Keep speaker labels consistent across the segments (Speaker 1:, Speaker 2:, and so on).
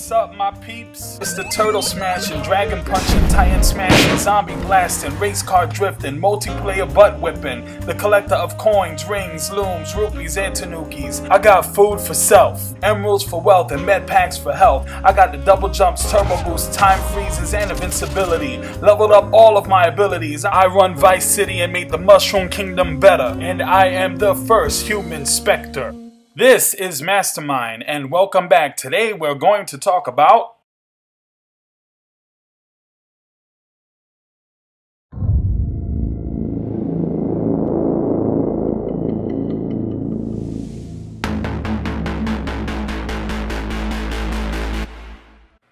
Speaker 1: What's up, my peeps? It's the turtle smashing, dragon punching, titan smashing, zombie blasting, race car drifting, multiplayer butt whipping, the collector of coins, rings, looms, rupees, and tanukis. I got food for self, emeralds for wealth, and med packs for health. I got the double jumps, turbo boost, time freezes, and invincibility. Leveled up all of my abilities. I run Vice City and made the Mushroom Kingdom better. And I am the first human Spectre. This is Mastermind, and welcome back. Today we're going to talk about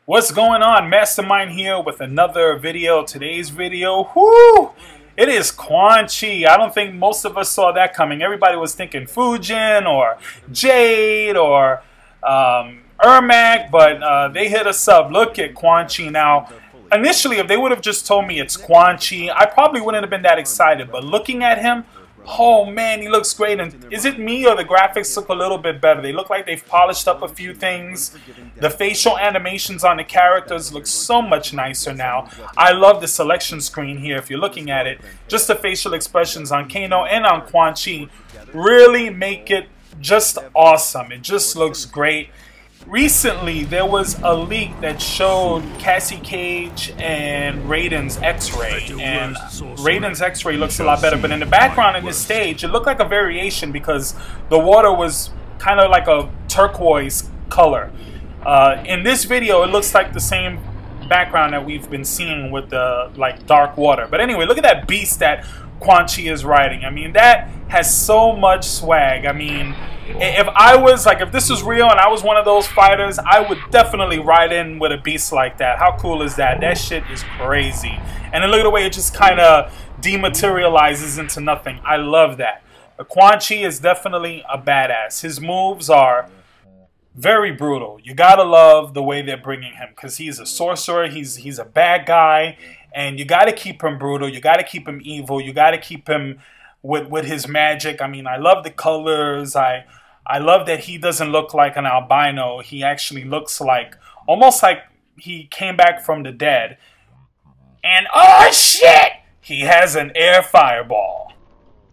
Speaker 1: what's going on. Mastermind here with another video. Today's video, whoo! It is Quan Chi. I don't think most of us saw that coming. Everybody was thinking Fujin or Jade or Ermac, but they hit us up. Look at Quan Chi now. Initially, if they would have just told me it's Quan Chi, I probably wouldn't have been that excited. But looking at him, oh man, he looks great. And is it me or the graphics look a little bit better? They look like they've polished up a few things. The facial animations on the characters look so much nicer now. I love the selection screen here if you're looking at it. Just the facial expressions on Kano and on Quan Chi really make it just awesome. It just looks great. Recently, there was a leak that showed Cassie Cage and Raiden's X-Ray, and Raiden's X-Ray looks a lot better, but in the background in this stage, it looked like a variation because the water was kind of like a turquoise color. In this video, it looks like the same background that we've been seeing with the like dark water. But anyway, look at that beast that Quan Chi is riding. I mean, that has so much swag. I mean, if I was like, if this was real and I was one of those fighters, I would definitely ride in with a beast like that. How cool is that? That shit is crazy. And then look at the way it just kind of dematerializes into nothing. I love that. Quan Chi is definitely a badass. His moves are very brutal. You gotta love the way they're bringing him because he's a sorcerer. He's a bad guy, and you gotta keep him brutal. You gotta keep him evil. You gotta keep him with his magic. I mean, I love the colors. I love that he doesn't look like an albino. He actually looks like almost like he came back from the dead. And oh shit, he has an air fireball.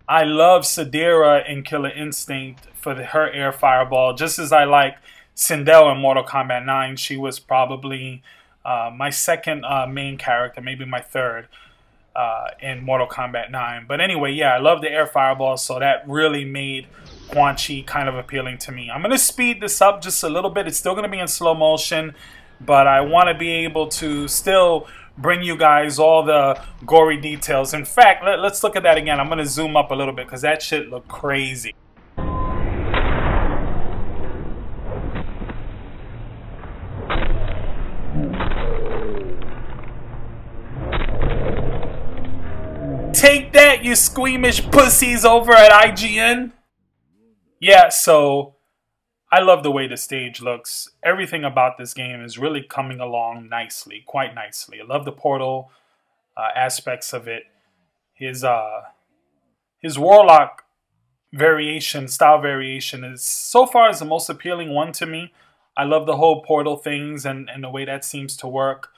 Speaker 1: I love Sadira in Killer Instinct for her air fireball, just as I like Sindel in Mortal Kombat 9. She was probably my second main character, maybe my third in Mortal Kombat 9. But anyway, yeah, I love the air fireball, so that really made Quan Chi kind of appealing to me. I'm going to speed this up just a little bit. It's still going to be in slow motion, but I want to be able to still bring you guys all the gory details. In fact, let's look at that again. I'm going to zoom up a little bit because that shit looked crazy. Take that, you squeamish pussies over at IGN. Yeah, so I love the way the stage looks. Everything about this game is really coming along nicely, quite nicely. I love the portal aspects of it. His Warlock variation, style variation, is so far is the most appealing one to me. I love the whole portal things and the way that seems to work.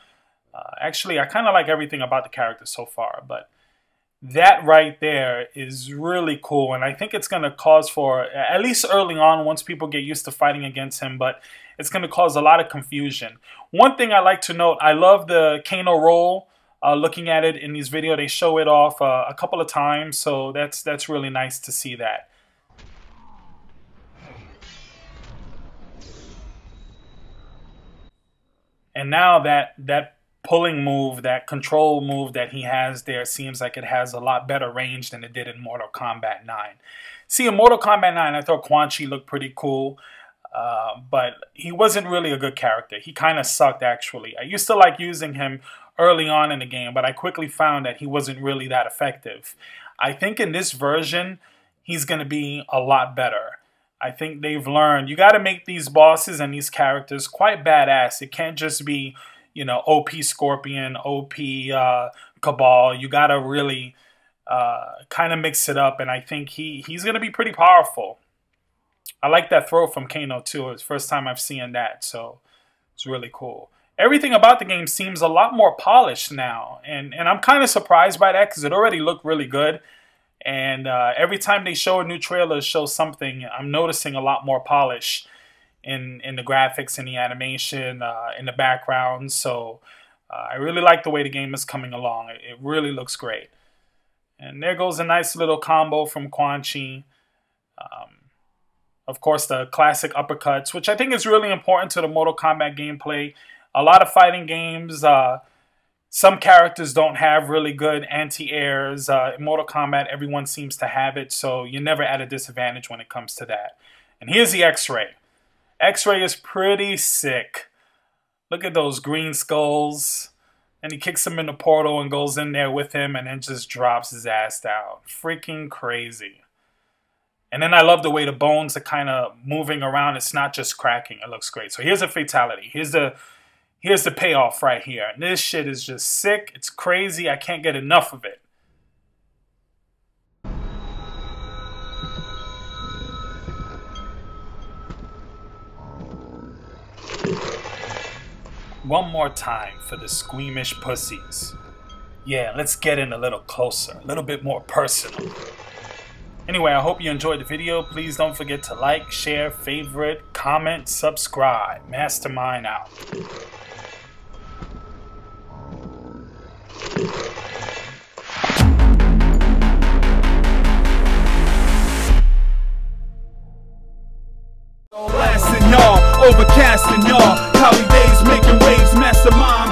Speaker 1: Actually, I kind of like everything about the character so far, but that right there is really cool, and I think it's going to cause for, at least early on, once people get used to fighting against him, but it's going to cause a lot of confusion. One thing I like to note, I love the Kano roll. Looking at it in these videos, they show it off a couple of times, so that's really nice to see that. And now that pulling move, that control move that he has there seems like it has a lot better range than it did in Mortal Kombat 9. See, in Mortal Kombat 9, I thought Quan Chi looked pretty cool, but he wasn't really a good character. He kind of sucked, actually. I used to like using him early on in the game, but I quickly found that he wasn't really that effective. I think in this version, he's going to be a lot better. I think they've learned, you got to make these bosses and these characters quite badass. It can't just be, you know, OP Scorpion, OP Cabal. You got to really kind of mix it up, and I think he's going to be pretty powerful. I like that throw from Kano too. It's the first time I've seen that, so It's really cool. Everything about the game seems a lot more polished now, and I'm kind of surprised by that because it already looked really good. And every time they show a new trailer, show something, I'm noticing a lot more polish in the graphics, in the animation, in the background. So I really like the way the game is coming along. It really looks great. And there goes a nice little combo from Quan Chi. Of course, the classic uppercuts, which I think is really important to the Mortal Kombat gameplay. A lot of fighting games, some characters don't have really good anti-airs. In Mortal Kombat, everyone seems to have it, so you're never at a disadvantage when it comes to that. And here's the X-Ray. X-Ray is pretty sick. Look at those green skulls. And he kicks him in the portal and goes in there with him and then just drops his ass down. Freaking crazy. And then I love the way the bones are kind of moving around. It's not just cracking. It looks great. So here's a fatality. Here's the payoff right here. And this shit is just sick. It's crazy. I can't get enough of it. One more time for the squeamish pussies. Yeah, let's get in a little closer, a little bit more personal. Anyway, I hope you enjoyed the video. Please don't forget to like, share, favorite, comment, subscribe. Mastermind out.
Speaker 2: Blasting y'all, overcasting y'all, cloudy days making waves, mastermind.